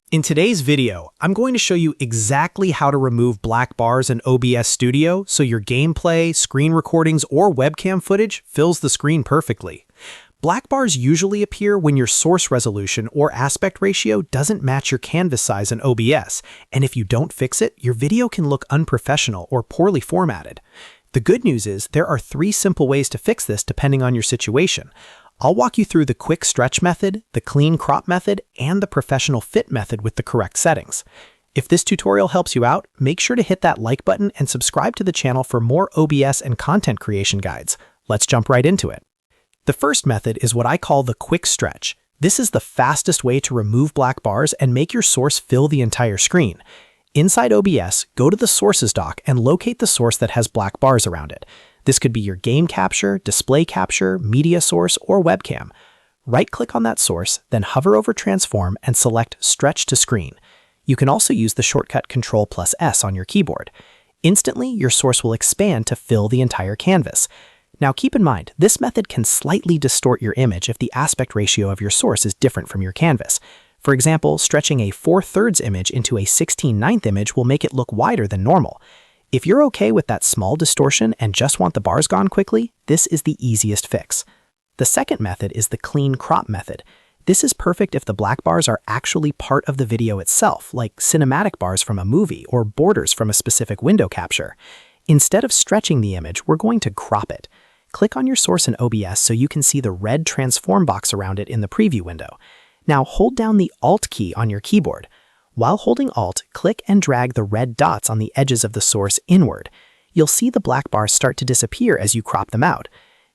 In today's video, I'm going to show you exactly how to remove black bars in OBS Studio so your gameplay, screen recordings, or webcam footage fills the screen perfectly. Black bars usually appear when your source resolution or aspect ratio doesn't match your canvas size in OBS, and if you don't fix it, your video can look unprofessional or poorly formatted. The good news is there are 3 simple ways to fix this depending on your situation. I'll walk you through the quick stretch method, the clean crop method, and the professional fit method with the correct settings. If this tutorial helps you out, make sure to hit that like button and subscribe to the channel for more OBS and content creation guides. Let's jump right into it. The first method is what I call the quick stretch. This is the fastest way to remove black bars and make your source fill the entire screen. Inside OBS, go to the Sources dock and locate the source that has black bars around it. This could be your game capture, display capture, media source, or webcam. Right-click on that source, then hover over Transform and select Stretch to Screen. You can also use the shortcut Ctrl+S on your keyboard. Instantly, your source will expand to fill the entire canvas. Now keep in mind, this method can slightly distort your image if the aspect ratio of your source is different from your canvas. For example, stretching a 4/3 image into a 16/9 image will make it look wider than normal. If you're okay with that small distortion and just want the bars gone quickly, this is the easiest fix. The second method is the clean crop method. This is perfect if the black bars are actually part of the video itself, like cinematic bars from a movie or borders from a specific window capture. Instead of stretching the image, we're going to crop it. Click on your source in OBS so you can see the red transform box around it in the preview window. Now hold down the Alt key on your keyboard. While holding Alt, click and drag the red dots on the edges of the source inward. You'll see the black bars start to disappear as you crop them out.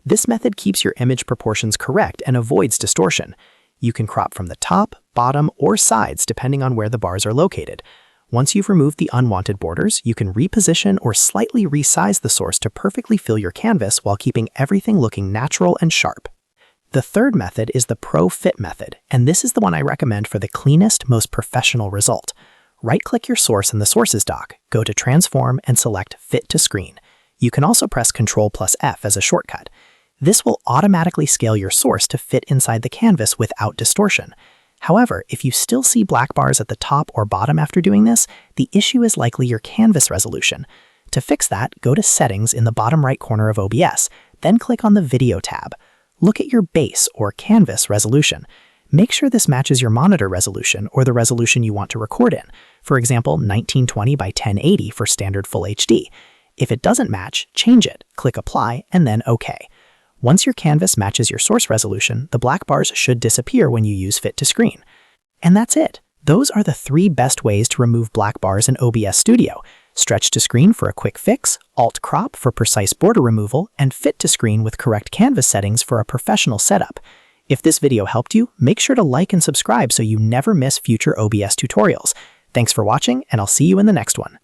This method keeps your image proportions correct and avoids distortion. You can crop from the top, bottom, or sides depending on where the bars are located. Once you've removed the unwanted borders, you can reposition or slightly resize the source to perfectly fill your canvas while keeping everything looking natural and sharp. The third method is the Pro Fit method, and this is the one I recommend for the cleanest, most professional result. Right-click your source in the Sources dock, go to Transform, and select Fit to Screen. You can also press Ctrl+F as a shortcut. This will automatically scale your source to fit inside the canvas without distortion. However, if you still see black bars at the top or bottom after doing this, the issue is likely your canvas resolution. To fix that, go to Settings in the bottom right corner of OBS, then click on the Video tab. Look at your base or canvas resolution. Make sure this matches your monitor resolution or the resolution you want to record in. For example, 1920 by 1080 for standard Full HD. If it doesn't match, change it, click Apply, and then OK. Once your canvas matches your source resolution, the black bars should disappear when you use Fit to Screen. And that's it. Those are the 3 best ways to remove black bars in OBS Studio. Stretch to Screen for a quick fix, Alt Crop for precise border removal, and Fit to Screen with correct canvas settings for a professional setup. If this video helped you, make sure to like and subscribe so you never miss future OBS tutorials. Thanks for watching, and I'll see you in the next one.